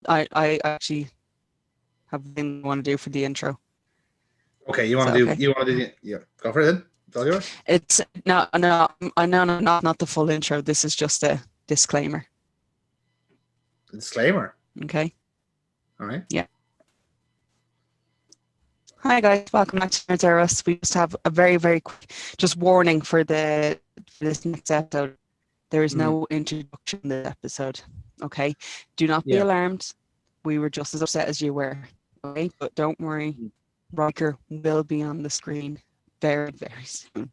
I actually have a thing I want to do for the intro. Okay, you want to do? Okay? You want to do? Yeah, go for it then. It's all yours. It's no, not the full intro. This is just a disclaimer. Disclaimer. Okay. All right. Yeah. Hi guys, welcome back to Nerds R Us. We just have a very, very quick just warning for this next episode. There is no introduction in this episode. Okay. Do not be alarmed. We were just as upset as you were. Okay, but don't worry. Riker will be on the screen very, very soon.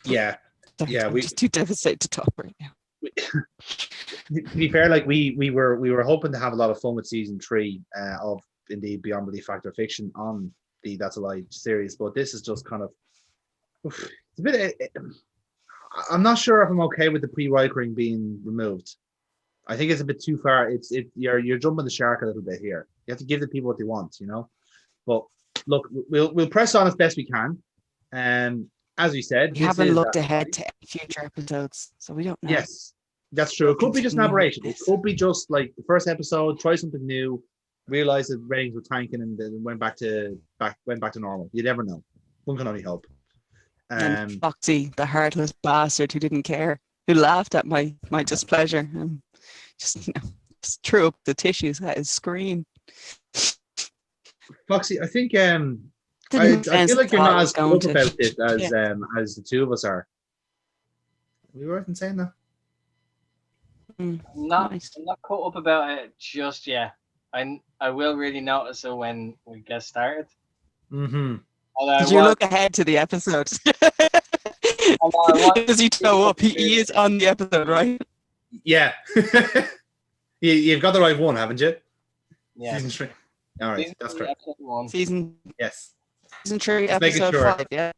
Yeah. I'm just too devastated to talk right now. To be fair, like we were hoping to have a lot of fun with season 3 of indeed Beyond Belief Fact or Fiction on the That's a Lie series, but this is just kind of it's a bit. I'm not sure if I'm okay with the pre-Rikering being removed. I think it's a bit too far. You're jumping the shark a little bit here. You have to give the people what they want, you know. But look, we'll press on as best we can. As we said, we haven't looked ahead to future episodes, so we don't know. Yes, that's true. It could be just an aberration. It could be just like the first episode, try something new, realize that ratings were tanking, and then went back to normal. You never know. One can only hope. And Foxy, the heartless bastard who didn't care, who laughed at my displeasure, and just threw up the tissues at his screen. Foxy, I think I feel like you're not as close about it as the two of us are. We weren't saying that. I'm not caught up about it just yet. I will really notice it when we get started. Mm-hmm. Did you look ahead to the episode? Does he show up? He is on the episode, right? Yeah. You've got the right one, haven't you? Yeah. Season 3. All right, that's correct. Season 3, just episode 5, yeah.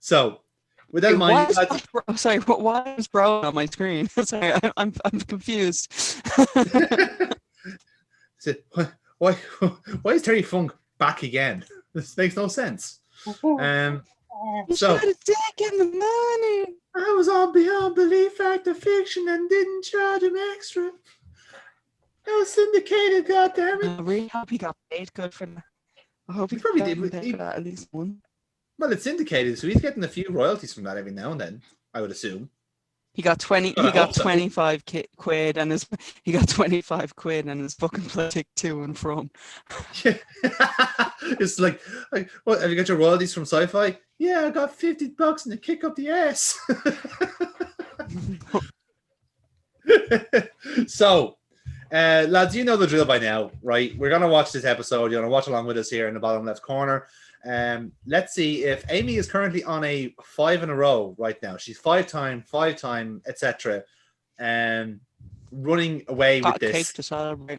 So, with that in mind, why is bro on my screen? Sorry, I'm confused. Why is Terry Funk back again? This makes no sense. So taking the money. I was on Beyond Belief Fact or Fiction and didn't charge him extra. That was syndicated, goddammit. I really hope he got paid good for that. I hope he probably did for that, at least one. Well, it's syndicated, so he's getting a few royalties from that every now and then, I would assume. He got 25 quid and his fucking plane ticket to and from. Yeah. It's like, what, have you got your royalties from Sci-Fi? Yeah, I got $50 and a kick up the ass. So, lads, you know the drill by now, right? We're gonna watch this episode. You're gonna watch along with us here in the bottom left corner. Let's see if Amy is currently on a 5 in a row right now. She's 5-time, etc. Running away with this. Cake to celebrate.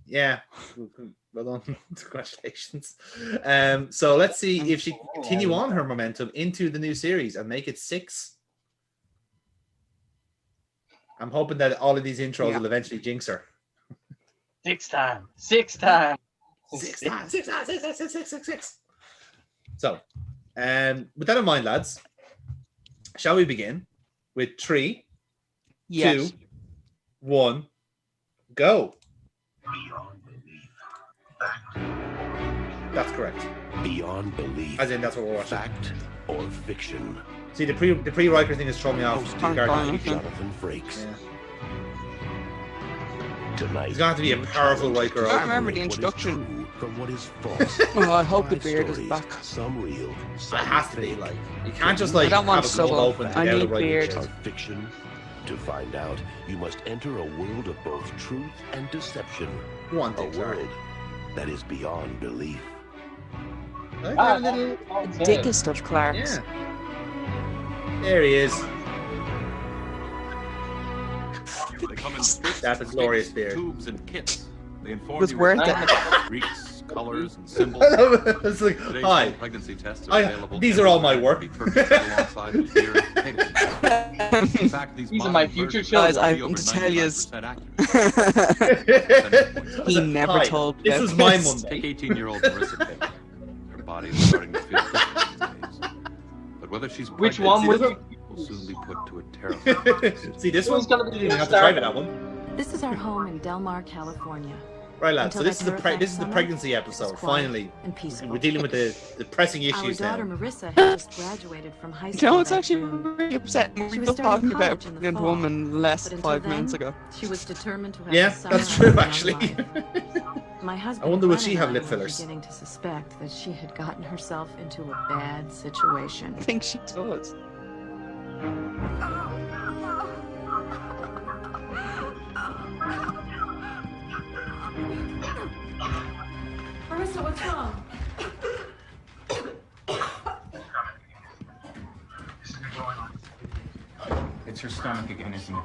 Yeah, well done. Congratulations. So let's see if she can continue on her momentum into the new series and make it 6. I'm hoping that all of these intros will eventually jinx her. 6 times. 6 times. 6 times. 6. So, with that in mind, lads, shall we begin with 3, 2, 1, go. Beyond Belief. Fact. That's correct. Beyond Belief. As in, that's what we're watching. Fact or fiction. See, the pre-Riker thing has thrown me off. Jonathan Frakes. Yeah. Tonight, he's going to have to be a powerful Riker. I remember the introduction. From what is false. Oh, I hope the beard is back. Some real. It has to be like. You can't just like I don't want have a glove open. I need beard. Fiction. To find out, you must enter a world of both truth and deception. A world that is beyond belief. Dickest of Clarks. Yeah. There he is. They come in strips, That's a glorious beard. Tubes and kits. They inform Was you worth of Greeks, colors, and symbols. It's like, Today's hi. Pregnancy tests are available. These are all my work. Alongside the beer and In fact, these are my future children. Guys, I have to tell you, he never told me. This was my Monday. Take 18-year-old Marissa King. Her body is starting to feel these days. But whether she's Which one was it? will soon be put to a terrifying. See this one? Who's gonna be You didn't have to the try star? for that one. This is our home in Del Mar, California. Right, lads. So Until this is that the terrifying this is the summer, pregnancy it was episode. quiet Finally, and peaceful. we're dealing with the pressing Our issues daughter now. Marissa had just graduated from high school. No, it's that actually June. really upsetting. We She were was just talking starting about a college in the pregnant fall, woman less but until 5 minutes then, ago. She was determined to have Yeah, a summer that's true, of her own actually. life. My husband I wonder, will she Glenn have and I lip were fillers? beginning to suspect that she had gotten herself into a bad situation. I think she does. Marissa, what's wrong? It's her stomach again, isn't it?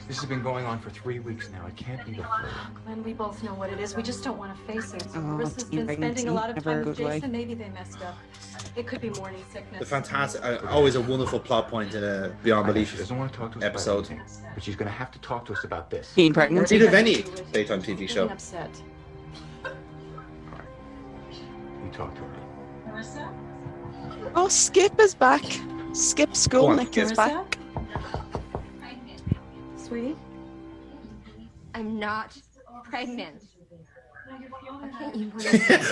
This has been going on for 3 weeks now. It can't be the flu. Glenn, we both know what it is. We just don't want to face it. Oh, Marissa's teen been spending a lot of pregnancy, time never a with good way. Jason. Maybe they messed up. It could be morning sickness. The fantastic, always a wonderful plot point in a Beyond I know Belief she doesn't want to talk to us episode. about anything, but she's going to have to talk to us about this. Teen Or pregnancy. indeed of any daytime TV show. Feeling upset. All right. You talk to her. Marissa? Oh, Skip is back. Skip Go School on, Nick is Marissa? back. Sweetie? I'm not pregnant. Okay, you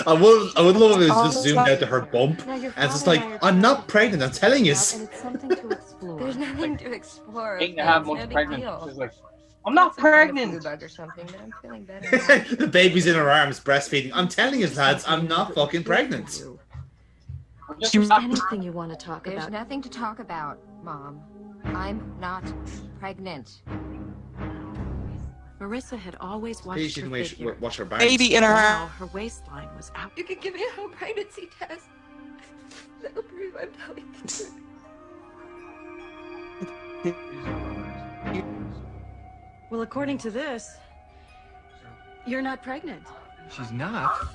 I would love if it was just Oh, zoomed out to her bump, Now, your and it's just father like, and I are I'm not talking pregnant. I'm telling you. And it's something to explore. There's nothing to explore. Eight and a half It's months no big pregnant. deal. She's like, I'm not Some kind of pregnant. flu bug or something, but I'm feeling better now. The baby's in her arms, breastfeeding. I'm telling you, lads, I'm not fucking pregnant. She was Anything you want to talk There's about? nothing to talk about, Mom. I'm not pregnant. Marissa had always Maybe watched she her didn't figure. watch her bangs. baby in her Now arm. her waistline was out. You can give me a home pregnancy test. That'll prove I'm telling the truth. Well, according to this, you're not pregnant. She's not.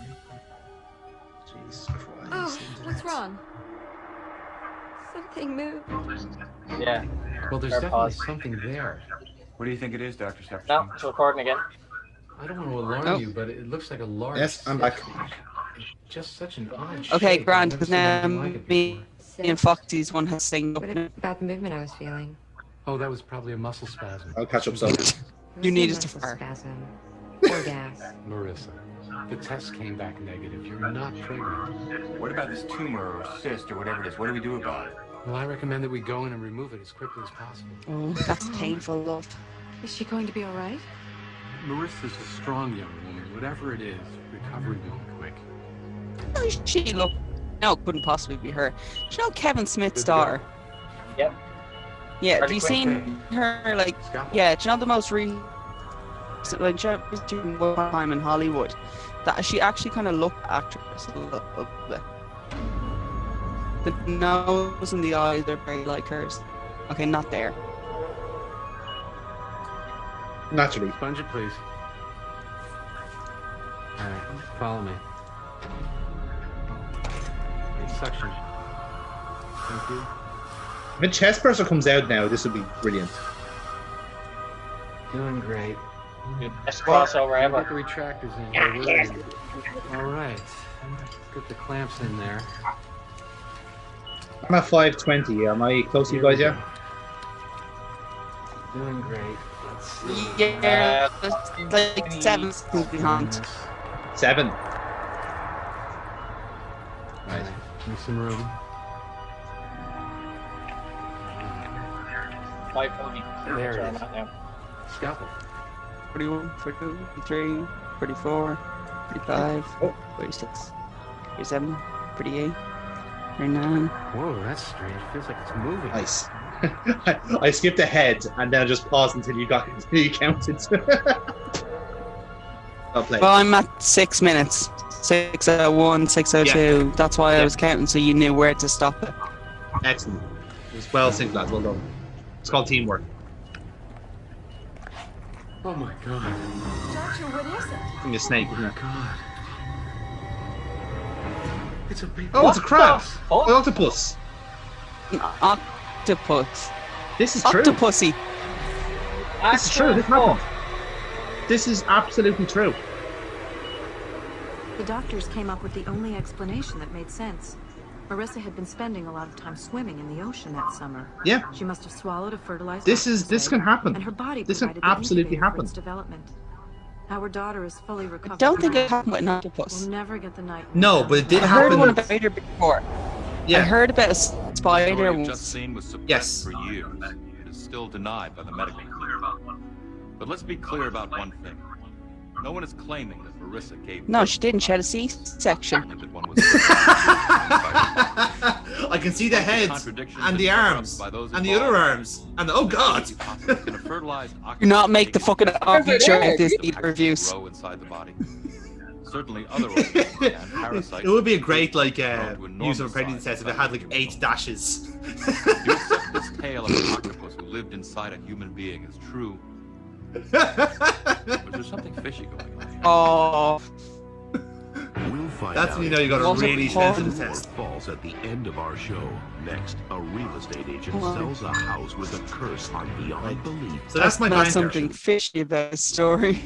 Jesus Christ. Oh, what's wrong? Something moved. Yeah. Well, there's Fair definitely pause. something there. What do you think it is, Dr. No, Shepard? it's recording again. I don't want to alarm Oh. you, but it looks like a large. Yes, I'm back. Just such an odd Okay, shape. grand, I've because never seen now anything like it me before. and Foxy's one has staying up. What about the movement I was feeling? Oh, that was probably a muscle spasm. I'll catch up soon. You It needed was to a muscle fart. spasm. Or gas. Marissa, the test came back negative. You're not pregnant. What about this tumor or cyst or whatever it is? What do we do about it? Well, I recommend that we go in and remove it as quickly as possible. Oh, that's painful, love. Is she going to be all right? Marissa's a strong young woman. Whatever it is, recovery will be quick. How does she look? No, it couldn't possibly be her. Do you know Kevin Smith's Good to go. daughter? Yep. Yeah, Pretty have you quick. seen her, like, Scalpel. yeah, do you know the most recent, like, she was doing one time in Hollywood, that she actually kind of looked actress a little bit. The nose and the eyes are very like hers. Okay, not there. Naturally. Sponge it, please. All right, follow me. Okay, suction. Thank you. If a chest burster comes out now, this would be brilliant. Doing great. Best crossover Get ever. the retractors in here. We're in. All right. Get the clamps in there. I'm at 520. Am I close to you guys yet? Doing great. Let's see. Yeah, it's like 7 seconds behind. 7. All Right. Make some room. 520. There Sorry, it is. not now. Scalpel. 41, 42, 43, 44, 45, Oh. 46, 47, 48, 39. Whoa, that's strange. It feels like it's moving. Nice. I skipped ahead and then I just paused until you counted. I'll play. Well, I'm at 6 minutes. 6:01, 6:02. That's why I Yeah. was counting, so you knew where to stop it. Excellent. It was well synced, lads. Well done. It's called teamwork. Oh my god. Doctor, what is it? I think a snake, isn't it? God. It's a big. Oh, it's a crab. Oh, An octopus. An octopus. This is true. Octopussy. This is true. This happened. This is absolutely true. The doctors came up with the only explanation that made sense. Marissa had been spending a lot of time swimming in the ocean that summer. Yeah. She must have swallowed a fertilized This octopus can egg, happen. and her body This can provided the absolutely incubator for happen. its development. Our daughter is fully recovered. I don't think now. it happened with an octopus. We'll never get the night. No, but it did I heard happen. one about a spider before. Yeah. I heard about a The story spider you've once. just seen was suppressed Yes. for years. It is still denied by the medical community. But let's be clear about one thing. No one is claiming that Marissa gave No, birth she didn't. to She had a the C-section. spider. That one was I can see the heads and the arms and the other arms and oh god. Do not make the fucking feature of this reviews. Grow inside the body. Certainly other organisms and parasites. It would be a great like grow to enormous use of a pregnancy size test if it had like 8 dashes. You accept this tale of an octopus who lived inside a human being is true. But there's something fishy going on. Oh, We'll find That's out when you know you got a Wasn't really Paul- sensitive what test. falls at the end of our show. Next, a real estate agent sells a house with a curse on beyond belief. So that's my not mind something fishy about the story.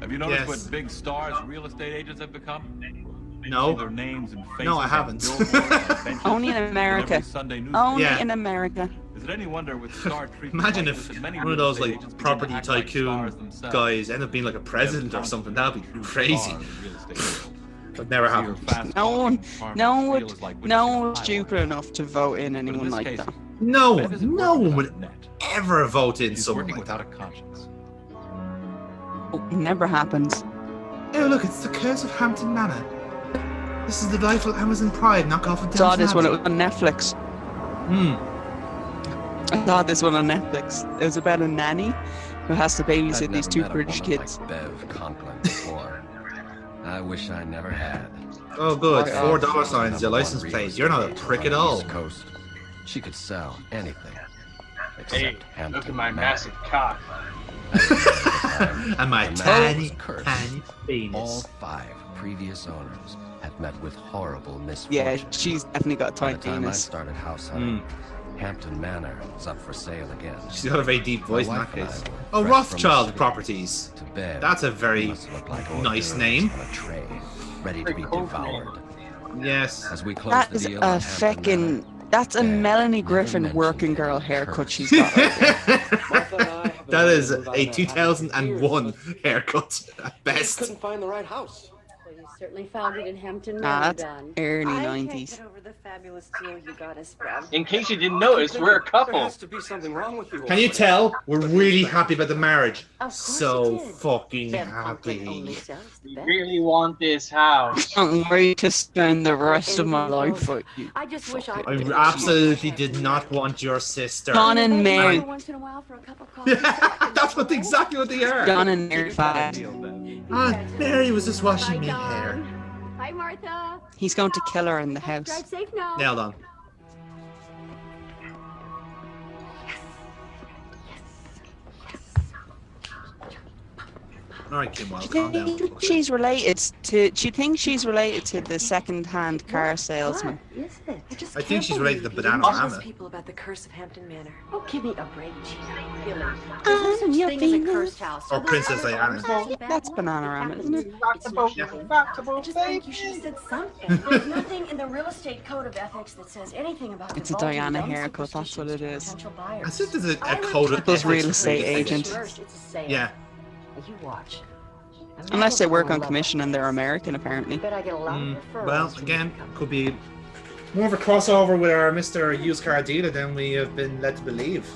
Have you noticed Yes. what big stars real estate agents have become? No. Their names and faces No, I on haven't. billboards and benches Only in in America. every Sunday newspaper. Only Yeah. in America. Is it any wonder with star treatment Imagine like if this that many one of real those estate like agents begin to property act like tycoon stars themselves? guys end up being like a president or something. That'd be crazy. Star in the real estate world. But never See your happened. fast No one, talking farmers no one feel would, is like no witnessing one a was highway. stupid enough to vote in But in anyone this like case, that. No Bev one, isn't no working one without would a net. ever vote in She's someone working like that. without a conscience. Oh, never happens. Oh look, it's the Curse of Hampton Manor. This is the delightful Amazon Pride knockoff of Saw Downton this when it Abbey. was on Netflix. I saw this one on Netflix. It was about a nanny who has to babysit these 2 British kids. Like Bev Conklin before. I wish I never had. Oh good, Oh, $4 your license plate. You're not a prick at all. East Coast. She could sell anything. Hey, Except Hampton look at my Manor. massive cock. And my The manor tiny, was cursed. tiny All penis. 5 previous owners had met with horrible misfortune. Yeah, she's definitely got a By tiny the time I penis. started house hunting, Hampton Manor was up for sale again. She's got a very deep voice in My that wife and case. I were Oh, fresh from the Rothschild city. Properties. To Bev, That's a very must look like hors nice d'oeuvres name. on a tray, ready to be devoured. Yes. As we closed That the is deal a on Hampton fucking. Manor, That's a Bev Melanie never Griffin mentioned working any girl haircut curse. she's got. Right there. That is a 2001 haircut at best. find the right house. Well, you certainly found it in Hampton Ah, Manor, that's Don. early I can't 90s. get over the fabulous deal you got us, Bev. In case you didn't notice, we're a There couple. has to be something wrong with you. Can you tell? We're really happy about the marriage. Of course So you did. fucking Bev Conklin only happy. sells the We best. really want this house. Can't wait to spend the rest of my life with you. I just wish I I could. absolutely did not want your sister. Don and Mary. Once in a while for a cup of coffee. That's what exactly what they are. Don and Mary fight. Ah, Mary was just washing me hair. Hi, Martha. He's going to kill her in the house. Drive safe now. Nailed on. All right, Kimwell, calm Do you down. think she's related to? Do you think she's related to the second-hand car salesman? What is it? I think she's related to Tell Bananarama. people about the curse of Hampton Manor. Oh, give me a break, Gina. Really. There's no such your thing as a Venus. cursed house. Or Princess Diana. That's Bananarama, isn't it? I just think you should have said something. There's nothing in the real estate code of ethics that says anything about It's a divulging Diana dumb haircut, that's what it superstitions to is. potential buyers. As if there's a I would code of put Those that real in estate place. agents. First, it's a sale. Yeah. You watch. Unless they work on commission and they're American, apparently. Bet I get a lot of referrals Well, from again, this company. could be more of a crossover with our Mr. Used Car Dealer than we have been led to believe.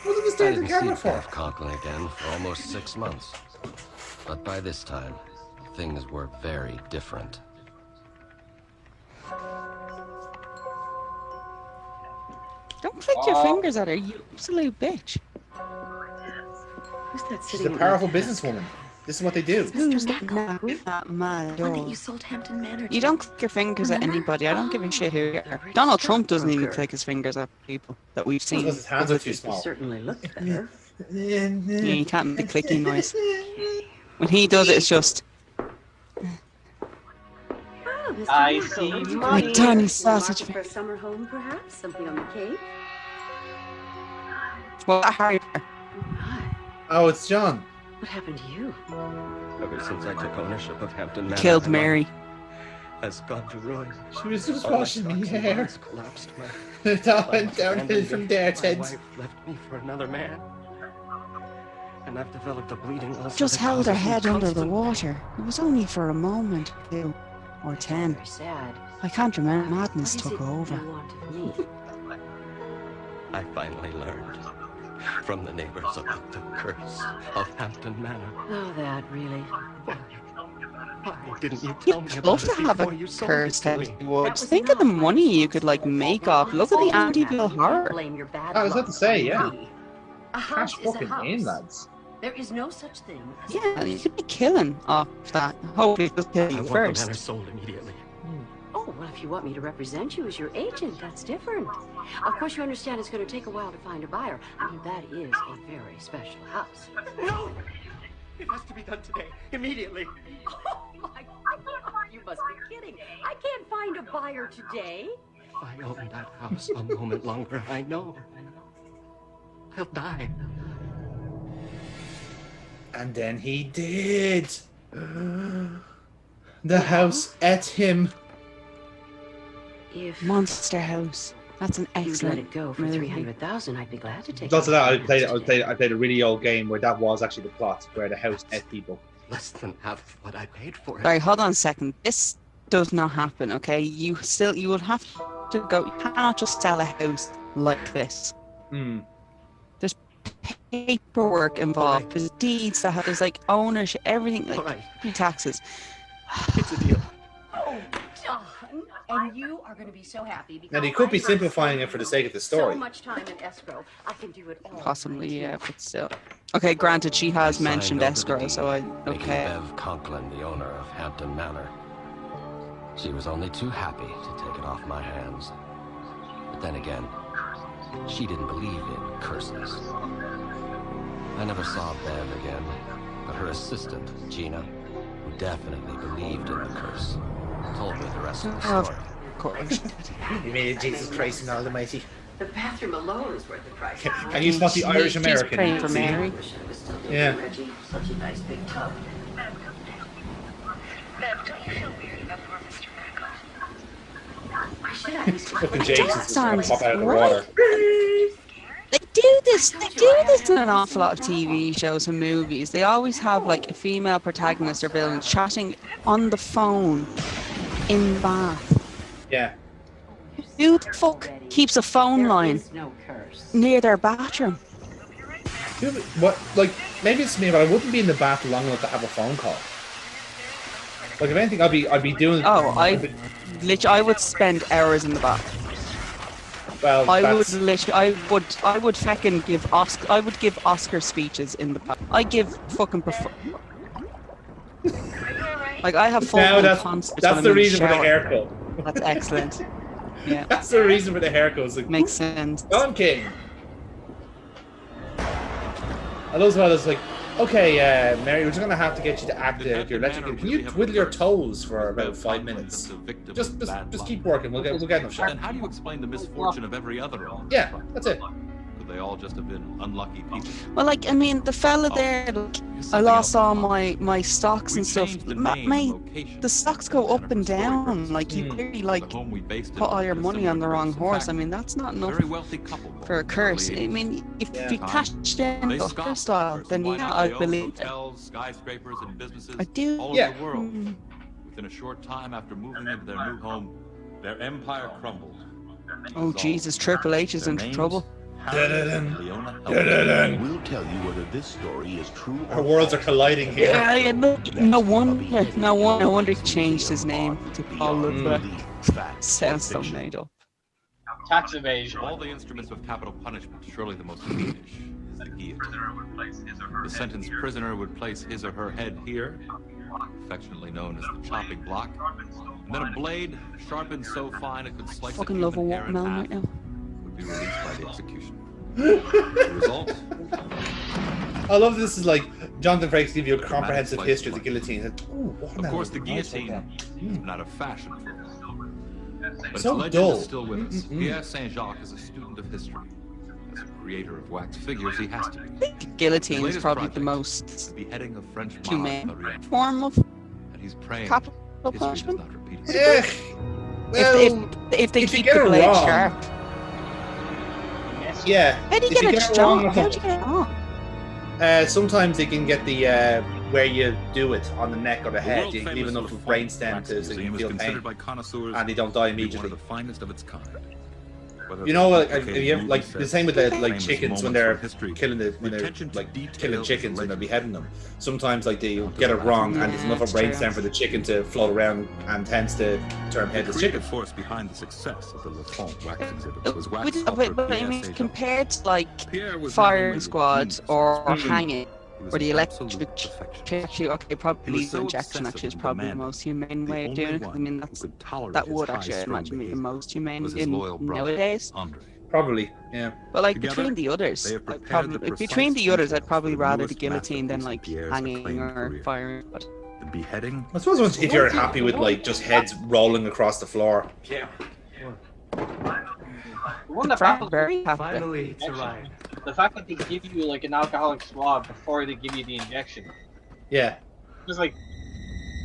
What did we I start the didn't camera see for? Bev Conklin again for almost 6 months. But by this time, things were very different. Don't click your fingers at her, you absolute bitch. Who's that She's sitting a in powerful that house? businesswoman. This is what they do. Who's Mr. that? Who's that mad One that dog? you sold Hampton Manor to. You don't click your fingers at anybody. I don't give a shit who you are. Donald Trump doesn't even click his fingers at people that we've seen. Because his hands are too You small. certainly look better. Yeah, you can't make the clicking noise. When he does it, it's just Oh, Mr. I Marco. see What money. you Tiny doing? sausage Market for a summer home, perhaps? Something on the Cape? well, that Harry. Oh, it's John. What happened to you? Ever since I took ownership of Hampton Manor, Killed I Mary. has gone to ruin. She was just All my washing me stocks and hair. bonds collapsed. It all went downhill from there, Ted. My wife left me for another man. And I've developed a bleeding ulcer. Just that held her causes me head under the constant water. It was only for a moment, 2 or 10. Very sad. I can't remember. Madness What is took it over. you want of me? I finally learned from the neighbors about the curse of Hampton Manor. Oh, that really. Why didn't you tell me You'd about love it to have before a you sold curse, it to me? you would. Think of the money you could like make off. Look at the Amityville horror. Blame your bad I was about luck to say, on yeah. me. A Cash house is a fucking house. in, lads. There is no such thing as Yeah, you could be killing off that. Hopefully, just kill I you want the manor first. sold immediately. Oh, well, if you want me to represent you as your agent, that's different. Of course, you understand it's going to take a while to find a buyer. I mean, that is a very special house. No! It has to be done today, immediately. Oh, my God, you must be kidding. I can't find a buyer today. If I own that house a moment longer, I know I'll die. And then he did. The house ate him. If Monster House. That's an you'd let excellent it go for movie. 300,000, I'd be glad to take Lots of it. that. I played a really old game where that was actually the plot, where the house ate people. Less than half what I paid for it. Sorry, hold on a second. This does not happen, okay? You will have to go. You cannot just sell a house like this. Hmm. There's paperwork involved. There's deeds that have. There's like ownership, everything, like All right. taxes. It's a deal. Oh, Don, and you are going to be so happy because Now, they could be I simplifying it for the sake of the story. So much time in escrow, I can do it all. Possibly, yeah, but still. Okay, granted, she has mentioned Signed over escrow, the so I deed, making okay. Bev Conklin the owner of Hampton Manor. She was only too happy to take it off my hands. But then again, she didn't believe in curses. I never saw Bev again, but her assistant, Gina, who definitely believed in the curse, told me the rest of the Of story. course. You made it, Jesus Christ and Almighty. The bathroom alone is worth the price. Can you spot the Irish She's American? praying for See? Mary. I wish I was still dating Yeah. Reggie. Such a nice big tub. Bev, don't you feel weird about poor Mr. Miracle? I should at least Fucking James is just gonna sounds pop out of the right. water. They do this in an awful lot of TV shows and movies. They always have like a female protagonist or villain chatting on the phone in the bath. Yeah. Who the fuck keeps a phone line There is no curse. near their bathroom? What? Like, maybe it's me, but I wouldn't be in the bath long enough to have a phone call. Like, if anything, I'd be doing. Oh, I would spend hours in the bath. Well, I that's- would fucking give Oscar. I would give Oscar speeches in the bath. I give fucking like I have full Now concerts. that's when the I'm in reason for the shower. haircut. That's excellent. Yeah, That's the reason for the haircut. It's like, makes sense. Don King. I love how it's like, okay, Mary, we're just gonna have to get you to act like you're electric. Can you twiddle your toes for about 5 minutes? Just keep working. We'll get enough shot. Then how do you explain the misfortune of every other owner? Yeah, that's it. Could they all just have been unlucky people? Well, like I mean, the fella there, like, I lost all my stocks and stuff. Mate, the stocks go up and down. Like you really like put all your money on the wrong horse. I mean, that's not enough for a curse. I mean, if you cashed in the Oscar style, then yeah, I believe it. Hotels, skyscrapers, and businesses I do. all over the world. Within a short time after moving into their new home, their empire crumbled. Oh Jesus, Triple H is in trouble. We'll tell you whether this story is true. Our worlds are colliding here. Yeah, no wonder he changed his name to Paul Ludwig. Sounds so made up. Tax evasion. All the instruments of capital punishment, surely the most fiendish is the guillotine. The sentenced prisoner would place his or her head here, affectionately known as the chopping block, and then a blade sharpened so fine it could slice Fucking a love a human hair in watermelon half, right now. would be released by the executioner. The result? I love this is like Jonathan Frakes give you a comprehensive history of the guillotine. Like, ooh, Of course, the guillotine is not a fashion for us. But its So legend dull. is still with us. Pierre Saint-Jacques is a student of history. As a creator of wax figures, he has to be. Guillotine His is latest probably project the most the beheading of French humane monarchs, form of and he's praying capital punishment? Well, if they if you keep get the it blade wrong, sharp. Yeah. How do you If get it wrong, wrong? How do you get it wrong? sometimes they can get the where you do it on the neck or the head. You leave enough of brainstem so you feel pain, and they don't die immediately. One of the finest of its kind. You know, like the same with the like chickens when they're killing killing chickens when they're beheading them. Sometimes like they get it wrong, and there's enough of brainstem for the chicken to float around and tends to turn headless chicken. The force behind the success of the Le Font wax exhibit was wax But I mean, compared to like firing squad or hanging, or the electric, actually, okay, probably lethal injection actually is probably the most humane way of doing it. I mean, that would actually, I imagine, be the most humane in nowadays. Probably, yeah. But like between the others, I'd probably rather the guillotine than like hanging or firing. But the beheading. I suppose if you're happy with like just heads rolling across the floor. Yeah. One that very happy. Finally, it's arrived. The fact that they give you like an alcoholic swab before they give you the injection. Yeah. It's like,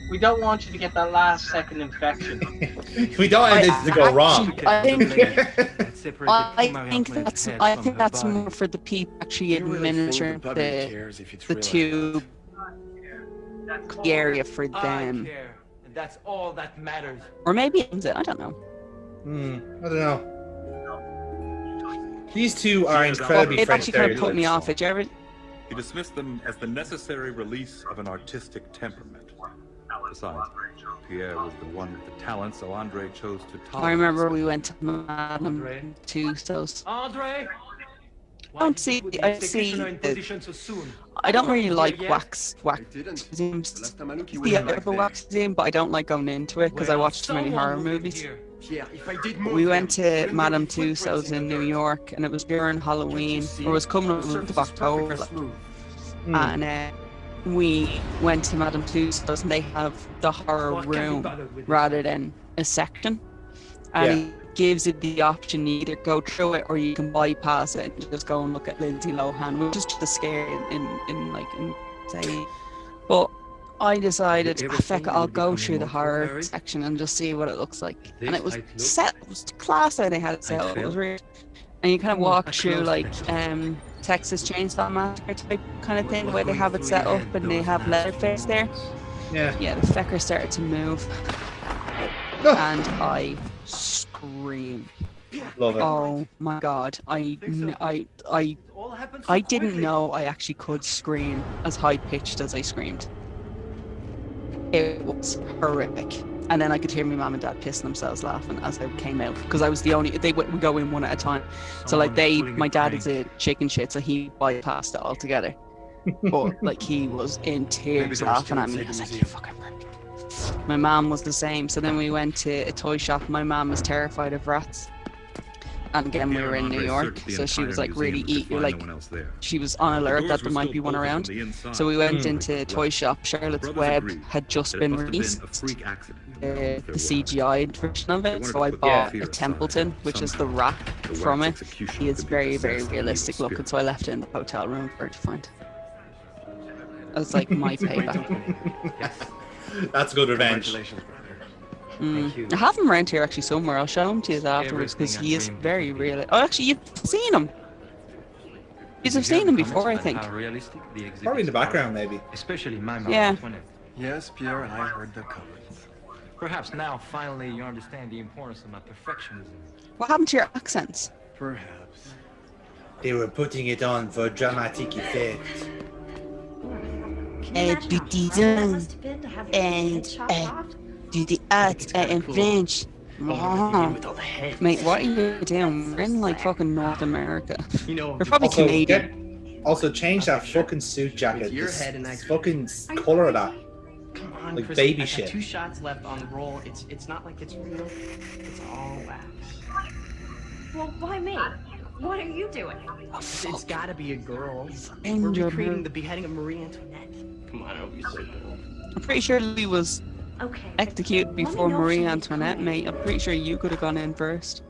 we don't want you to get that last second infection. We don't want this to go wrong. I think that's more for the people actually administering the tube, the area for them. And that's all that matters. Or maybe it's it. I don't know. I don't know. These two are incredibly it French actually kind of put me off. Did you ever? He dismissed them as the necessary release of an artistic temperament. Besides, Pierre was the one with the talent, so Andre chose to tolerate. I remember we went to Madame Tussauds. Andre, I see. I don't really like wax museums. The other wax museum, but I don't like going into it because I watch too many horror movies. We went to Madame Tussauds in New York, and it was during Halloween, or it was coming up to October, and we went to Madame Tussauds, and they have the horror room rather than a section, and it gives you the option you either go through it or you can bypass it and just go and look at Lindsay Lohan, which is just scary in say. But I decided, feck, I'll go through the horror section and just see what it looks like. And it was set, it was class how they had it set up. It was weird. And you kind of walk through like Texas Chainsaw Massacre type kind of thing, where they have it set up and they have Leatherface there. Yeah, the fecker started to move. And I screamed. Love it. Oh my god. I didn't know I actually could scream as high pitched as I screamed. It was horrific. And then I could hear my mum and dad pissing themselves laughing as I came out, because I was the only, they would go in one at a time. So like my dad is a chicken shit, so he bypassed it altogether. But like he was in tears laughing at me. I was like, you fucking prick. My mum was the same. So then we went to a toy shop. My mum was terrified of rats. And again, we were in New York, so she was like really she was on alert that there might be one around. So we went into a toy shop. Charlotte's Web had just been released, the CGI version of it. So I bought a Templeton, which is the rat from it. He is very, very realistic looking, so I left it in the hotel room for her to find. That was like my payback. That's good revenge. I have him around here actually somewhere. I'll show him to you afterwards because he is very real. Oh, actually, you've seen him. You've seen him before, I think. Probably in the background, maybe. Especially my mom. Yeah. Yes, Pierre, I heard the comments. Perhaps now, finally, you understand the importance of my perfectionism. What happened to your accents? Perhaps. They were putting it on for dramatic effect. And do the arts in French. Mate, what are you doing? We're in like fucking North America. We're probably Canadian. Also, change that fucking suit jacket. This fucking color of that. Come on, like Chris, baby I got shit. 2 shots left on the roll. It's not like it's real. It's all wax. Well, why me? What are you doing? It's gotta be a girl. And We're you're recreating the beheading of Marie Antoinette. Come on, don't be so dumb. I'm pretty sure Louis was executed before Marie Antoinette, mate. I'm pretty sure you could have gone in first.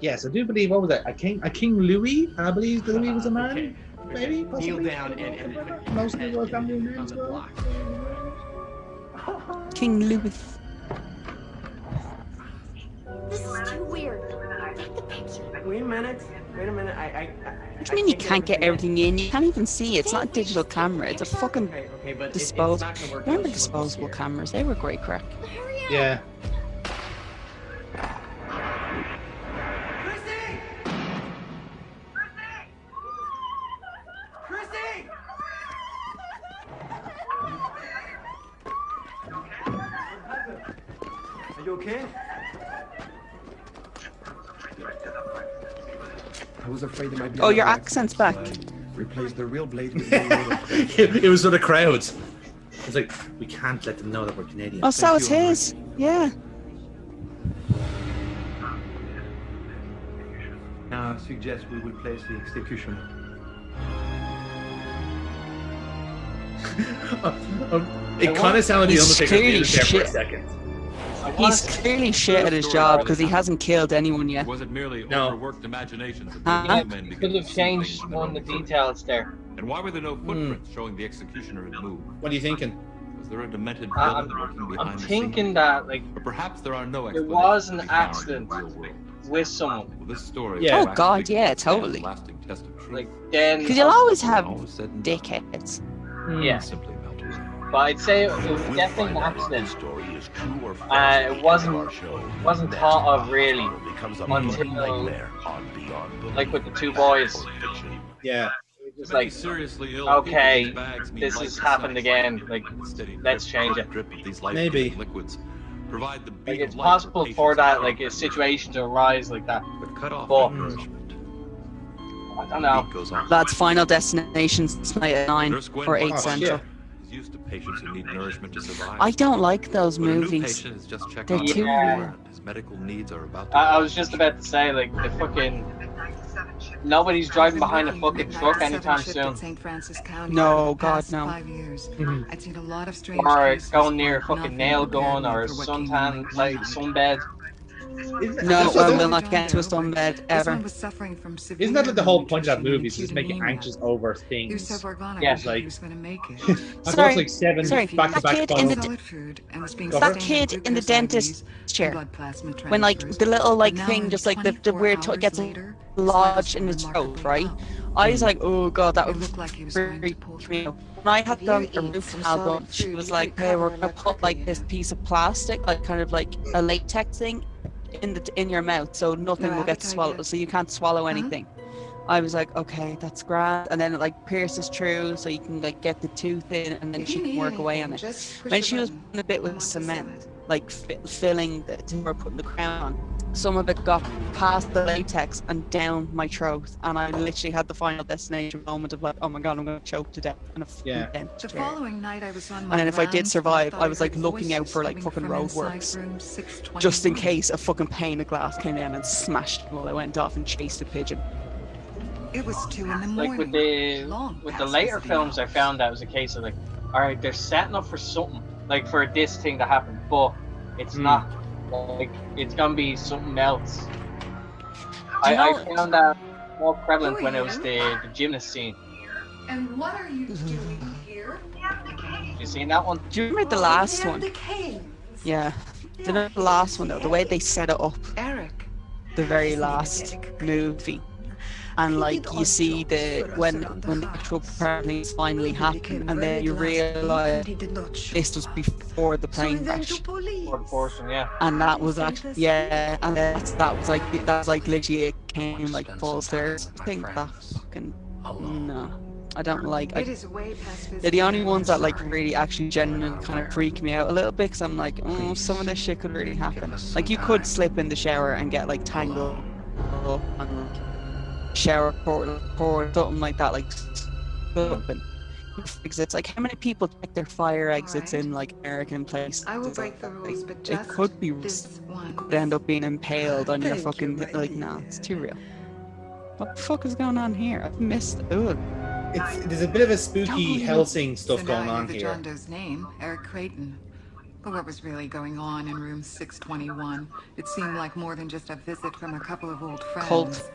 Yes, I do believe, what was it? A King Louis? I believe Louis was a man? Maybe? Possibly? Kneel down and Most of the family names were. King Louis. This is too weird. Take the picture. Wait a minute. Wait a minute. What do you mean you can't get everything in? You can't even see. It's not a digital camera. It's a fucking Okay, but disposable. it's not gonna work. Remember disposable cameras? They were great crack. Yeah. Are you okay? I was afraid there might be. Oh, your accent's back. Replace the real blade with the It was for the crowds. It's like, we can't let them know that we're Canadian. Oh, so it's his. Yeah. Now I suggest we will place the executioner. It kind of sounded the He's Undertaker clearly did it there for a shit. second. He's clearly shit at his job because he hasn't killed anyone yet. Was it merely No. overworked imaginations of Huh? the men Could have changed one of the details there. And why were there no footprints showing the executioner had moved? What are you thinking? Was there a demented I'm villain working behind I'm the thinking scenes? that like Or perhaps there are no there explanations was to an be found in accident the real world. with someone. Well, this story Yeah. is Oh God, actually yeah, a totally. lasting test of truth. Like then Because you'll always have All was said and done, dickheads. yeah. simply melted. But I'd say it was We'll definitely find an out if accident. this story is true or false It at the end wasn't- of our show. wasn't Next, thought of the really hospital becomes a until- bloody nightmare on Beyond Belief. Like with the two boys. Or fiction. Yeah. It's Many like seriously ill okay, people, these bags mean this life has and happened sex. again. Like Steady let's drip, change drip, it. drip of these Maybe. life-giving liquids provide the beat Like of it's life possible patients for that and like a doctors. situation to arise like that. But cut off But- that nourishment. I don't know. Beat goes on. Lads, Final Destination tonight at 9 Nurse Gwen or 8 Fox Central. is used to patients who need nourishment to survive. I don't like those But a new movies. patient is just checked They're out too Yeah. weird. and his medical needs are about to I was just about to say like the fucking nobody's driving behind a fucking truck anytime soon. St. Francis County No, for the God, past no. 5 years. Mhm. I'd seen a lot of strange Or cases, going near a but fucking nothing nail prepared gun me or a for what came suntan next. like sunbed. No, That's I what will the- not get to a stun bed This ever. one was suffering from severe Isn't that like the whole point of that malnutrition movie? Is and just make you acute anemia. anxious over He was so things. organic Yeah. that Like- he was going to make it. I've Sorry, watched like 7 sorry, back-to-back that kid in Final. the- Solid food and was being That sustained kid on in the glucose dentist IVs and chair. blood plasma When like transfers. the little like But now thing only just like the 24 weird hours gets later, lodged in his his vitals throat, were right? remarkably I was like, oh God, that It would looked like he was going to freak pull me through. out. When I had If the you eat root some canal solid done, she food, was you like, hey, recover we're a gonna lot put quicker, like you this know. piece of plastic, like kind of like a latex thing in your mouth so nothing No will get appetite swallowed, yet? so you can't swallow Huh? anything. I was like, okay, that's grand. And then it like pierces through so you can like get the tooth in and then If she you can need work away anything, on it. just push When the she was button. putting a bit I with want to cement, sell it. like filling the we're putting the crown on, some of it got past the latex and down my throat, and I literally had the Final Destination moment of like, oh my God, I'm going to choke to death in a Yeah. The following night, I was on my And then if I did rounds, survive, thought I was like heard looking out voices for like coming fucking from inside roadworks, room 621. just in case a fucking pane of glass came in and smashed it while I went off and chased a pigeon. It was 2 in the Like morning. with the long with the past later visiting films, I hours. found that was a case of like, all right, they're setting up for something, like for this thing to happen, but it's not. Like it's gonna be something else. I found that more prevalent when it was the gymnast scene. And what are you doing here? You seen that one? Do you remember the last one? Yeah. Do you remember the last one though? The way they set it up, Eric. the very last movie. And like you see when the actual parties finally happen, and then you realise this was before the plane crash, For the portion, yeah. and that was actually and that was like literally it came like full stairs. I think that fucking no, I don't like. It is way past They're the only ones that like really actually genuinely kind of freak me out a little bit, because I'm like, oh, some of this shit could really happen. Like you could slip in the shower and get like tangled up and shower portal or something like that, like open exits. Like how many people check their fire exits in like American places? I will break the rules, but It just could be this one. could end up being impaled on your Thank fucking you, my like no, it's too real. What the fuck is going on here? I've missed. Ugh. There's a bit of a spooky Helsing stuff So going now I on have the here. John Doe's name, Eric Creighton. But what was really going on in room 621? It seemed like more than just a visit from a couple of old friends. Cult.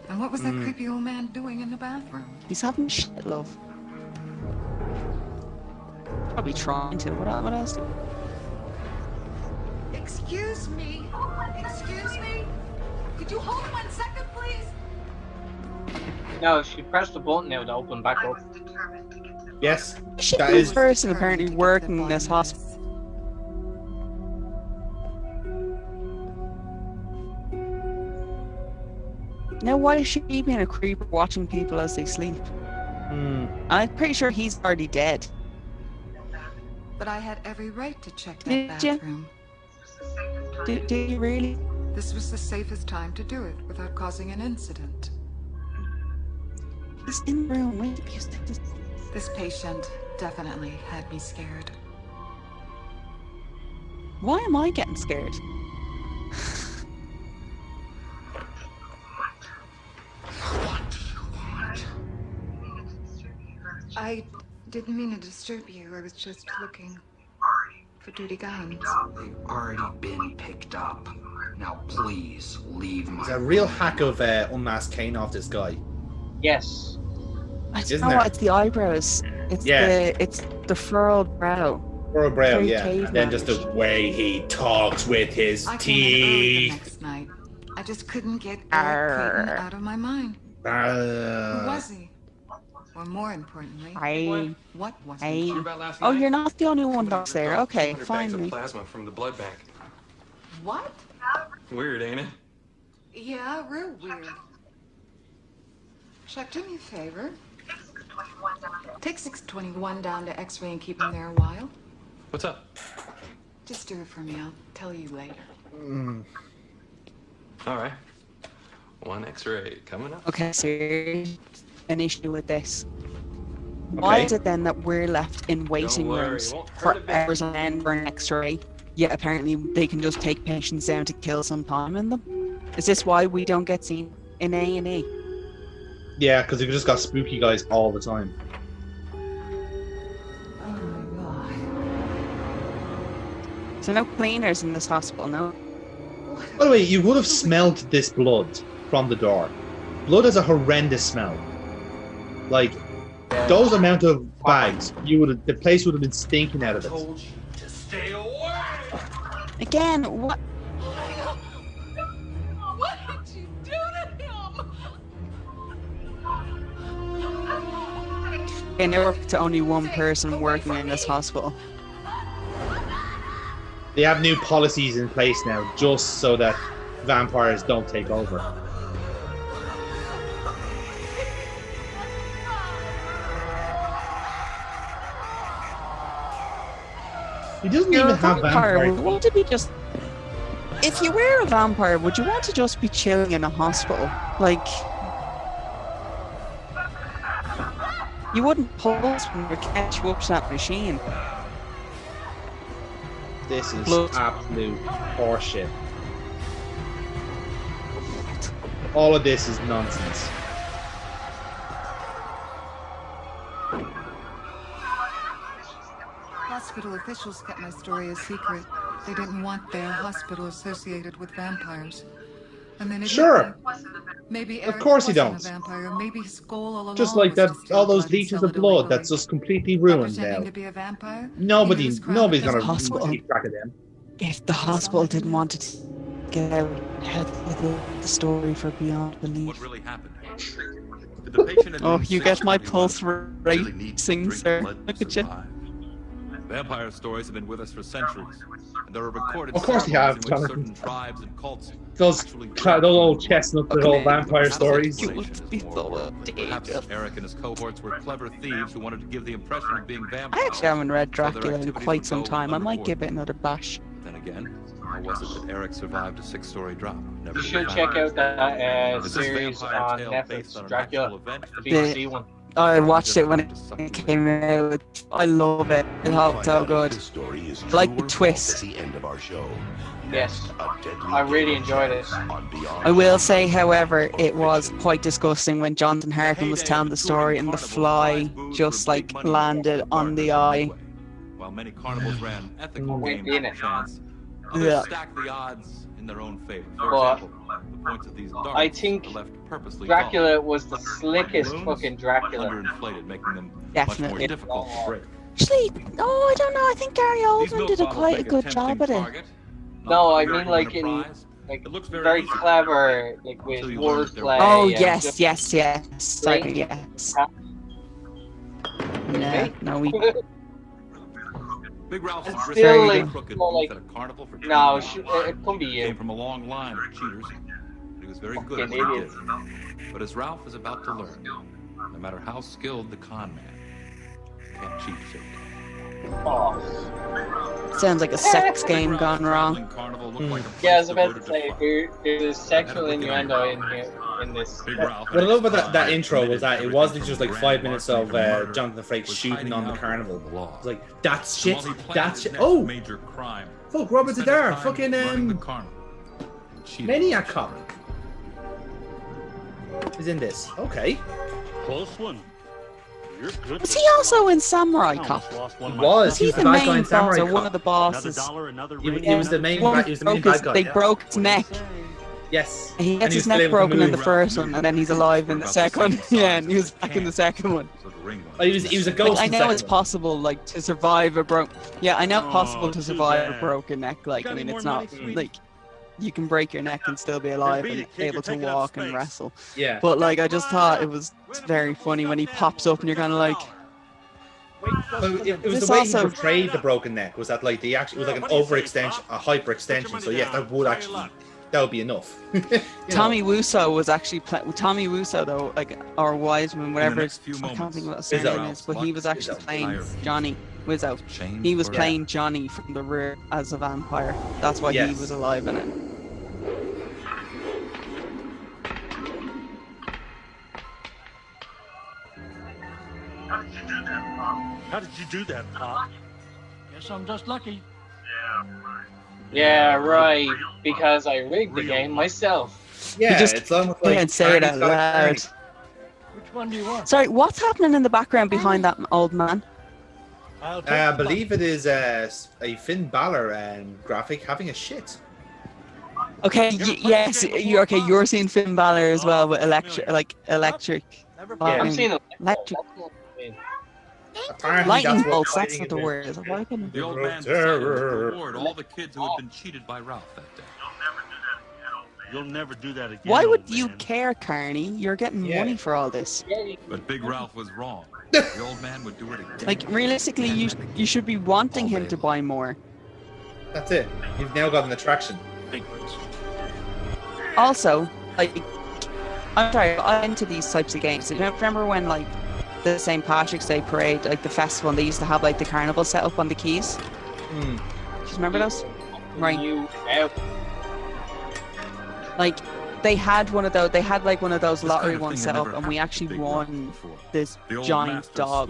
And what was that creepy old man doing in the bathroom? He's having shit, love. Probably trying to. What else? Excuse me. Excuse me. Could you hold 1 second, please? No, she pressed the button now to open back up. Yes, She's that the is. person apparently working in this hospital. Now, why is she being a creeper watching people as they sleep? I'm pretty sure he's already dead. But I had every right to check that Did you? bathroom. Did you really? This was the safest time to do it without causing an incident. He's in the room. Wait, This patient definitely had me scared. why am I getting scared? I didn't mean to disturb you. I was just looking for duty guns. They've already been picked up. Now please leave my There's a real hack of Unmasked Kane off this guy. Yes. I don't Isn't know there? what, it's the eyebrows. It's the furrowed brow. Furrowed brow, Very yeah. And then just the way he talks with his I came in early the teeth. next night. I just couldn't get Eric Creighton out of my mind. Who was he? Or more importantly, what was he? Oh, you're not the only one that's there. Okay, 200 bags fine. of plasma from the blood bank. What? Weird, ain't it? Yeah, real weird. Chuck, do me a favor. Take 621 down to X-ray and keep him there a while. What's up? Just do it for me. I'll tell you later. All right. 1 X-ray coming up. Okay, so here's an issue with this. Why is it then that we're left in waiting rooms for hours on end for an X-ray? Yet apparently they can just take patients down to kill some time in them. Is this why we don't get seen in A&E? Yeah, because you just got spooky guys all the time. Oh my god. So no cleaners in this hospital, no? By the way, you would have smelled this blood from the door. Blood has a horrendous smell. Like, those amount of bags, the place would have been stinking out of it. Told you to stay away. Again, what? What did you do to him? And there were to only one person working in this hospital. They have new policies in place now, just so that vampires don't take over. He doesn't You're even a have vampire. vampire. Would you want to be just? If you were a vampire, would you want to just be chilling in a hospital? Like, you wouldn't pulse when you catch you up to that machine. This is Blood. absolute horseshit. All of this is nonsense. Hospital officials kept my story a secret. They didn't want their hospital associated with vampires. And then it Sure. Maybe Of Eric course he wasn't don't. a vampire. Maybe his goal all along Just like was that, to steal all those blood and leeches sell of it blood, illegally. that's just completely ruined Pretending now. to be a vampire? Nobody's Hospital. gonna keep track of them. If the hospital didn't want to get out ahead with the story for beyond belief. What really happened? Did the patient Oh, you get my 621 pulse really need to racing, drink sir. blood Look to at you. survive? Vampire stories have been with us for centuries, and there are recorded Of course they ceremonies have, in which Jonathan. certain tribes and cults Those actually old chestnuts with old vampire stories. Perhaps Eric and his cohorts were clever thieves who wanted to give the impression of being vampires. I actually haven't read so their Dracula in activities quite would some go time. I might unreported. give it another bash. Then again, how was it that Eric survived a 6-story drop? Never You should found? check out that Is this series vampire on tale Netflix, based on an Dracula, actual event? the BBC one. I watched it when it came out. I love it. It's all so good. This story is I like true the or false twist. at the end of our show. Yes, A deadly I really game enjoyed it. on Beyond I will say, however, it was quite disgusting when Jonathan Harkin was telling the story and the fly just like landed on the eye. While many carnivals ran ethical games in of it. chance, Yeah. others stacked the odds in their own favor. For But example, the points of these darts I think are left purposely Dracula dull. was the slickest Balloons fucking Dracula. underinflated, making them much Definitely. more difficult to break. Actually, no, I don't know. I think Gary These Oldman milk did a bottles quite a make good tempting job at it. target, No, I mean like in like very clever, like with wordplay. Oh and yes, just yes. Sorry, yes. No, we. Big Ralph's And brisk still, and like, crooked well, booth like, at a carnival for no, cheating. it couldn't be you. Came from a long line of cheaters. He was very good at Fucking what he idiot. did. But as Ralph is about to learn, no matter how skilled the con man, can't cheat fate. Sounds like a sex game gone wrong. Yeah, I was about to say there's sexual innuendo in here in this. What I love about that intro was that it wasn't just like 5 minutes of Jonathan Frakes shooting on the carnival. It's like that's shit. That's shit. Oh, major crime. Fuck, Robert Adair, fucking Maniac Cop. He's in this. Okay. Close one. You're good. Was he also in Samurai Cop? He was. He was the the bad guy main in Samurai boss or Cop. one of the bosses? He was the main bad guy. They broke his neck. Yes. He gets his neck broken in the first one, and then he's alive in the second one. Yeah, and he was back in the second one. Oh, he was a ghost. Like, I know it's possible, like, to survive a broken. Yeah, I know it's possible to survive a broken neck. Like, I mean, it's not like you can break your neck and still be alive and able to walk and wrestle. Yeah. But like, I just thought it was very funny when he pops up and you're kind of like. It was the way he portrayed the broken neck. Was that like it was like an overextension, a hyperextension? So yes, that would be enough. Tommy Wiseau was actually Tommy Wiseau though, like, or Wiseman, whatever. I can't think what his name is, but he was actually playing Johnny Wiseau. He was playing Johnny from the rear as a vampire. That's why he was alive in it. How did you do that, Pop? Guess I'm just lucky. Yeah, right. Because I rigged the game myself. Yeah, it's almost like can't say it out loud. Which one do you want? Sorry, what's happening in the background behind that old man? I believe it is a Finn Balor graphic having a shit. Okay, yes, you're seeing Finn Balor as well with electric. I'm seeing electric. Apparently Lightning that's what bolts, that's fighting what the is. word is. Why couldn't The old man decided to reward all the kids who had been cheated by Ralph that day. You'll never do that again. Why would you care, Carney? You're getting money for all this. But Big Ralph was wrong. The old man would do it again. Like, realistically, you should be wanting him to buy more. That's it. You've now got an attraction. Also, like, I'm sorry, I'm into these types of games. Do you remember when, like, the St. Patrick's Day parade, like the festival, and they used to have like the carnival set up on the quays? Do you remember those? Right. Like, they had one of those. They had like one of those lottery ones set up, and we actually won this giant dog.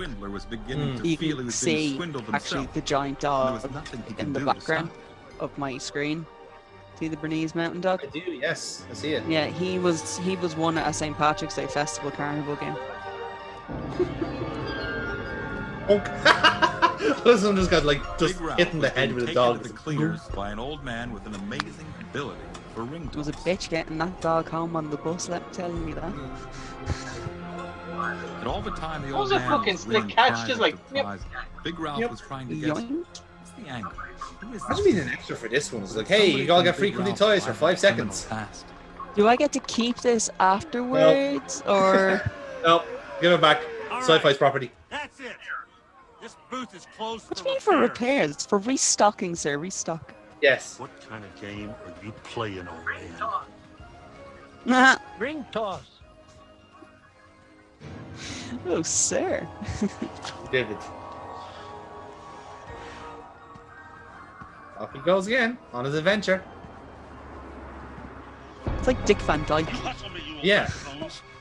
You can see actually the giant dog in the background of my screen. See the Bernese Mountain Dog? I do, yes, I see it. Yeah, he was won at a St. Patrick's Day festival carnival game. Someone just got hit in the head with a dog. The clears by an old man with an amazing ability for ring It was a bitch getting that dog home on the bus, let me tell you that. And all the time the That old was a man fucking was slick winning catch, prize just after like, prize. Big Ralph was trying to guess what's the angle. Imagine being an extra for this one. It's like, hey, you all get free complete toys for 5 seconds. Do I get to keep this afterwards, or? Nope, give it back. Sci-Fi's property. That's it. This booth is closed. What do you mean for repairs? For restocking, sir. Restock. Yes. What kind of game are you playing, old man? Nah. Ring toss. Oh, sir. David. Off he goes again on his adventure. It's like Dick Van Dyke. Yeah.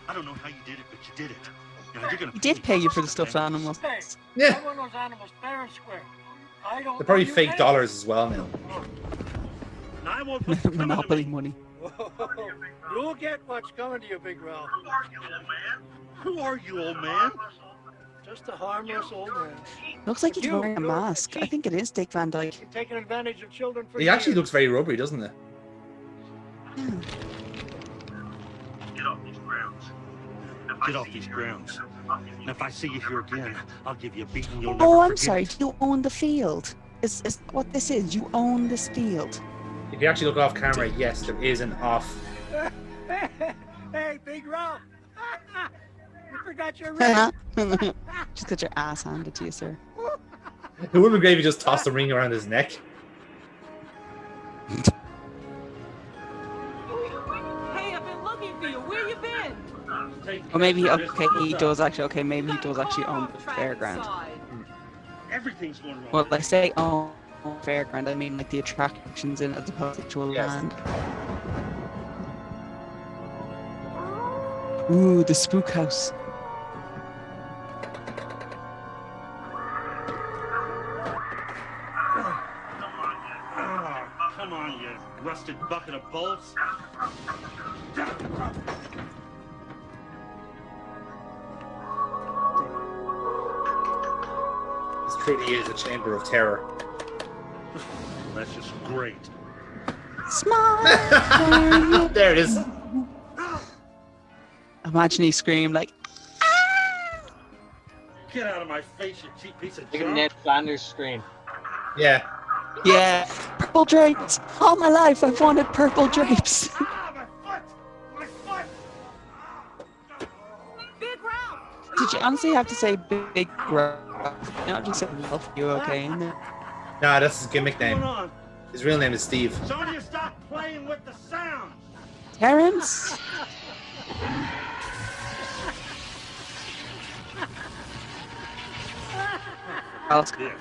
I don't know how you did it, but you did it. Now you're gonna He did pay you for the stuffed animals. Yeah. I want those animals fair and square. I don't They're probably know you fake pay. dollars as well now. And I won't put the Monopoly money. You'll get what's coming to you, Big Ralph. Who are you, old man? Just a harmless old man. Looks like he's wearing a mask. I think it is Dick Van Dyke. You're taking advantage of children for He actually years. looks very rubbery, doesn't he? Get off these grounds. And if I see you here again, I'll give you a beating you'll never Oh, I'm forget. sorry. You own the field. Is what this is? You own this field. If you actually look off camera, yes, there is an off. Hey, Big Ralph! You forgot your ring. Just got your ass handed to you, sir. It would have been great if you just tossed the ring around his neck. Hey, I've been looking for you. Where you been? Or maybe he does actually. Okay, maybe he does actually own the fairground. Everything's going wrong. Well, I say own fairground. I mean like the attractions in it as opposed to actual land. Ooh, the spook house. Come on, you rusted bucket of bolts. This truly is a chamber of terror. That's just great. Smile. There it is. Imagine he screamed like, Get out of my face, you cheap piece of Look at junk. Ned Flanders scream. Yeah. yeah, purple drapes. All my life I've wanted purple drapes. Did you honestly have to say Big Ralph? Not just say Ralph. You okay? Nah, that's his gimmick name. His real name is Steve. Some of you stop playing with the sound. Terrence? Yes.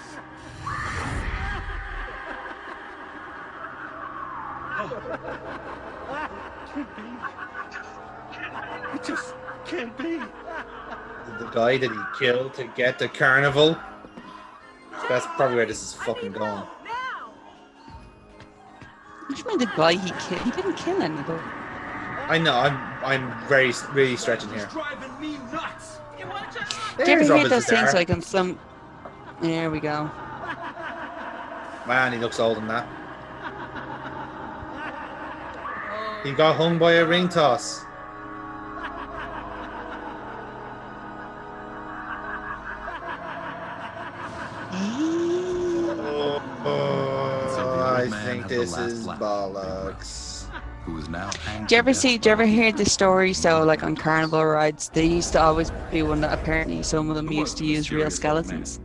It just can't be. The guy that he killed to get the carnival. That's probably where this is fucking going. What do you mean the guy he killed? He didn't kill anybody. I know. I'm really stretching here. Driving me nuts. Do you ever hear those things like in some? There we go. Man, he looks old in that. He got hung by a ring toss. I think this is bollocks. Who is now Do you ever hear the story? So like on carnival rides, they used to always be one that apparently some of them used to use real skeletons.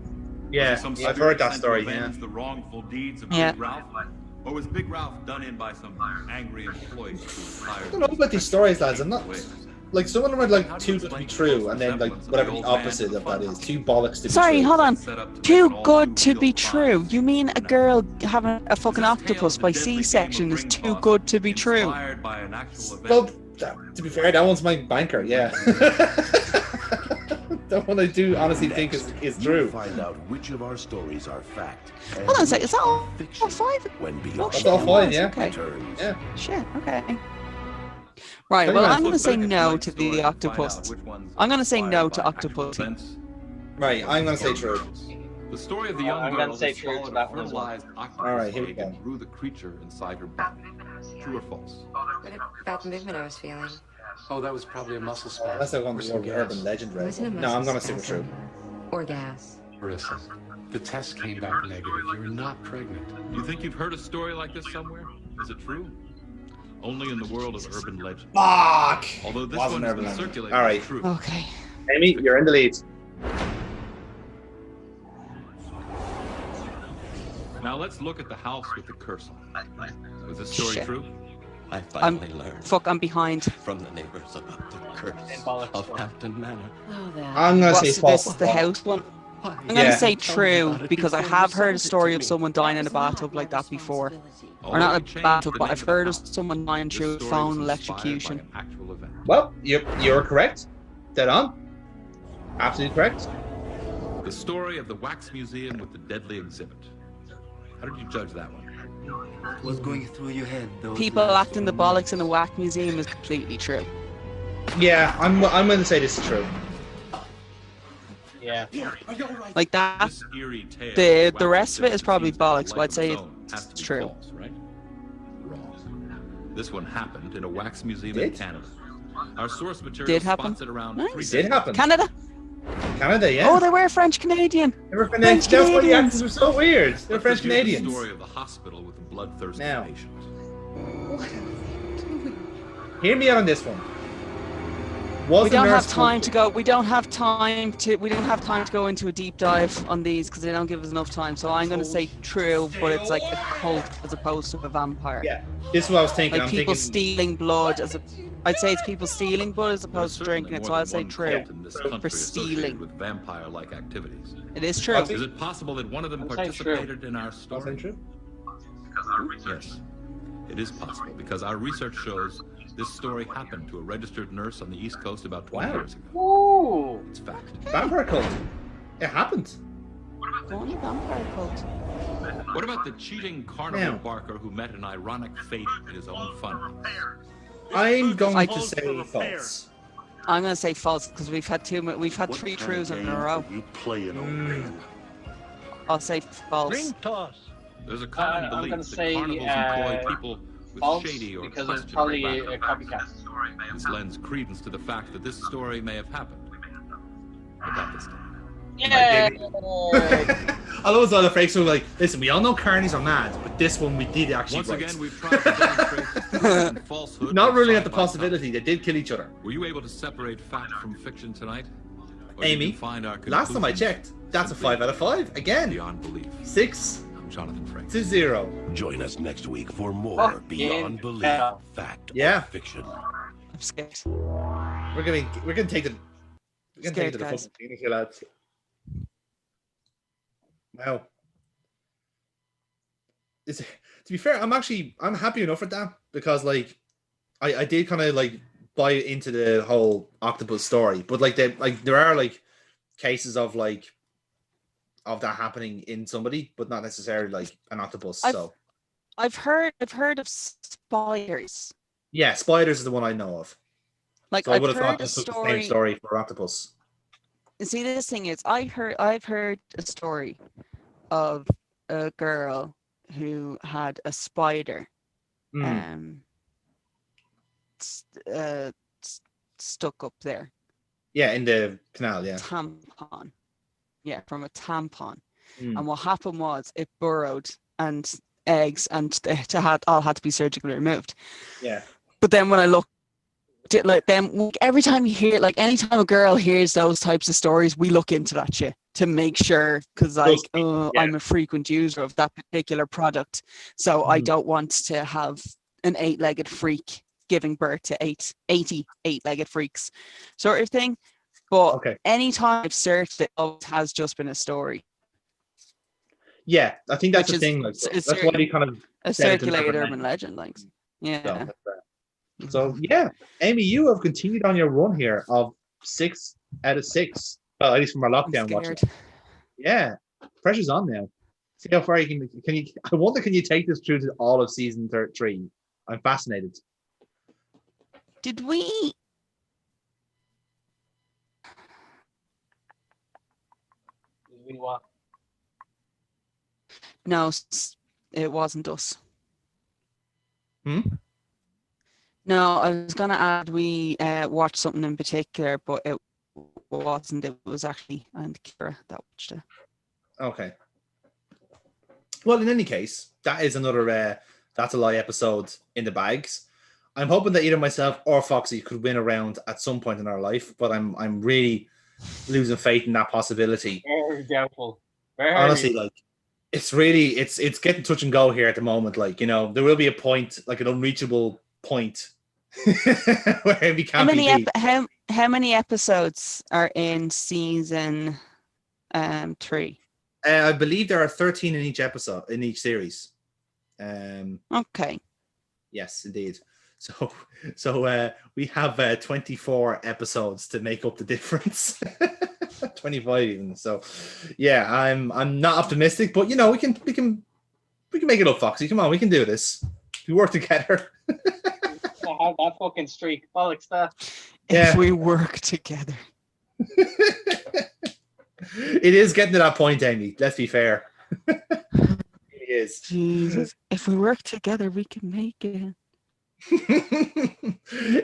Yeah, I've heard that story. Yeah. The wrongful deeds of Yeah. Big Ralph, or was Big Ralph done in by some angry employee who was I hired? don't know about these stories, lads. I'm not like some of them are like too good to be true, and then like whatever the opposite of that is, too bollocks to be Sorry, true. hold on. Too good to be true. You mean a girl having a fucking octopus by C-section is too good to be true? Well, to be fair, that one's my banker. Yeah. That one I do honestly think is true. Find out which of our stories are fact. Hold on a sec. Is that all five? When Oh, That's all fine, yeah. Okay. Yeah. Shit. Okay. Right. Well, I'm gonna say no to the octopus. I'm gonna say no to octopus. Right. I'm gonna say true. The story of the young I'm girl gonna say who true to swallowed that a one as well. fertilized octopus All right, here we egg go. and grew the creature inside her body. True or false? What about the movement I was feeling? Oh, that was probably a muscle spasm. Unless I've gone Or to some the gas. urban legend, right? Wasn't it No, I'm muscle gonna say we're true. spasm? Or gas. Marissa, the test came back negative. You're not pregnant. You think you've heard a story like this somewhere? Is it true? Only in the world of urban legend. Fuck! Although this Wasn't one has urban been legend. circulated All right. as true. Okay. Amy, you're in the lead. Now let's look at the house with the curse on it. Was this story Shit. true? I finally learned I'm behind. from the neighbors about the curse of Hampton Manor. Oh, that. I'm gonna say What's false. this? The house one. I'm gonna Yeah. say true because I have heard a story of someone dying in a bathtub like that before. Or not a bathtub, but I've heard of someone dying through a phone electrocution. Actual event. Well, you're correct. Dead on. Absolutely correct. The story of the wax museum with the deadly exhibit. How did you judge that one? What's going through your head? People acting the bollocks in a whack museum is completely true. Yeah, I'm gonna say this is true. Yeah. Like that. This eerie tale The rest of it is probably bollocks, but I'd say it's true. False, right? Wrong. This one happened in a wax museum in Did? Canada. Our source material Did happen? spots it around Nice. 3 Did happen. Canada. Canada, yeah. Oh, they were French Canadian. They were French. That's why the accents were so weird. They're French Canadians. The story of the hospital with the bloodthirsty patient. What are we doing? Hear me out on this one. We don't have time to go. We don't have time to go into a deep dive on these because they don't give us enough time. So I'm going to say true, but it's like a cult as opposed to a vampire. Yeah, this is what I was thinking. Like people stealing blood I'd say it's people stealing blood as opposed to drinking it. So I'll say true for stealing. With vampire-like activities. It is true. Is it possible that one of them participated in our story? True? Yes, it is possible because our research shows this story happened to a registered nurse on the East Coast about 20 years ago. Ooh. It's fact. Vampire cult. It happened. Vampire cult. What about the cheating carnival barker who met an ironic fate in his own fun? I'm going to say false. I'm going to say false because we've had 3 trues in a row. You play it I'll say false. Ring toss. There's a common belief that carnivals employ people with shady or because it's questionable probably a backgrounds. copycat. This lends credence to the fact that this story may have happened. But not this time. Yeah. I love all the fakes who are like, listen, we all know carnies are mad, but this one we did actually. Once again, we've tried to demonstrate falsehood. Not ruling out the possibility they did kill each other. Were you able to separate fact from fiction tonight? Or Amy, did you find our last time I checked, that's a 5 out of 5 again. Beyond belief. 6 I'm Jonathan Frank. to 0. Join us next week for more Beyond Belief, Fact or Fiction. I'm scared. We're gonna take the fucking finish here, lads. Wow. To be fair, I'm happy enough with that because like I did kind of like buy into the whole octopus story, but like there are like cases of that happening in somebody, but not necessarily like an octopus. I've heard of spiders. Yeah, spiders is the one I know of. Like so I would have thought this this was the same story for octopus. See, this thing is, I've heard a story of a girl who had a spider stuck up there. Yeah, in the canal, yeah. Tampon. Yeah, from a tampon. And what happened was it burrowed and eggs and all had to be surgically removed. Yeah. But then when I looked at every time you hear, like anytime a girl hears those types of stories, we look into that shit to make sure, because I'm a frequent user of that particular product. So I don't want to have an 8-legged freak giving birth to 80 8-legged freaks sort of thing. But anytime I've searched, it always has just been a story. Yeah, I think that's the thing. Like, that's why he kind of a circulated urban legend, like. Yeah. So yeah, Amy, you have continued on your run here of 6 out of 6. Well, at least from our lockdown watching. Yeah, pressure's on now. See how far you can you. I wonder, can you take this through to all of season 3? I'm fascinated. Did we? What? No, it wasn't us. Hmm? No, I was going to add we watched something in particular, but it wasn't. It was actually and Kira that watched it. Okay. Well, in any case, that is another That's a Lie episode in the bags. I'm hoping that either myself or Foxy could win a round at some point in our life, but I'm really losing faith in that possibility. Very doubtful. Honestly, like it's getting touch and go here at the moment. Like, you know, there will be a point, like an unreachable point where we can't how many episodes are in season 3? I believe there are 13 in each episode, in each series. Okay. Yes, indeed. So we have 24 episodes to make up the difference. 25 even. So yeah, I'm not optimistic, but you know, we can make it up, Foxy. Come on, we can do this. We work together. I have that fucking streak. Bollocks that. Yeah. If we work together. It is getting to that point, Amy. Let's be fair. It is. Jesus. If we work together, we can make it.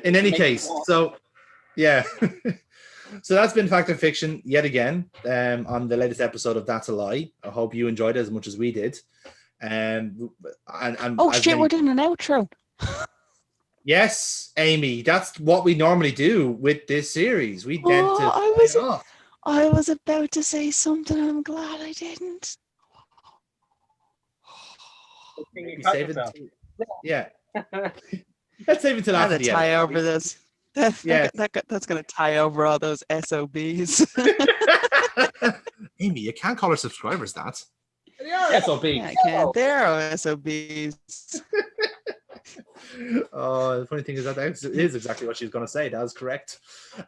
In any case, so yeah. So that's been Fact or Fiction yet again on the latest episode of That's a Lie. I hope you enjoyed it as much as we did. And we're doing an outro. Yes, Amy, that's what we normally do with this series. We tend to I was about to say something. I'm glad I didn't. Yeah. Let's save it to after the tie over this. That's going to tie over all those SOBs. Amy, you can't call our subscribers that. They are SOBs. Yeah, I can. They're SOBs. Oh, the funny thing is that is exactly what she was going to say. That is correct.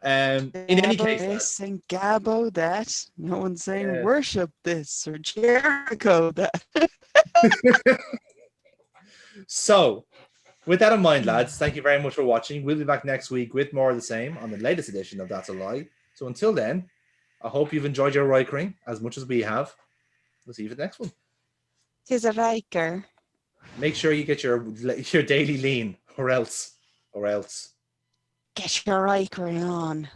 In any case, this and Gabo that. No one's saying worship this or Jericho that. So, with that in mind, lads, thank you very much for watching. We'll be back next week with more of the same on the latest edition of That's a Lie. So until then, I hope you've enjoyed your Rikering as much as we have. We'll see you for the next one. Tis a Riker. Make sure you get your daily lean, or else. Get your Rikering on.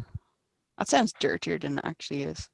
That sounds dirtier than it actually is.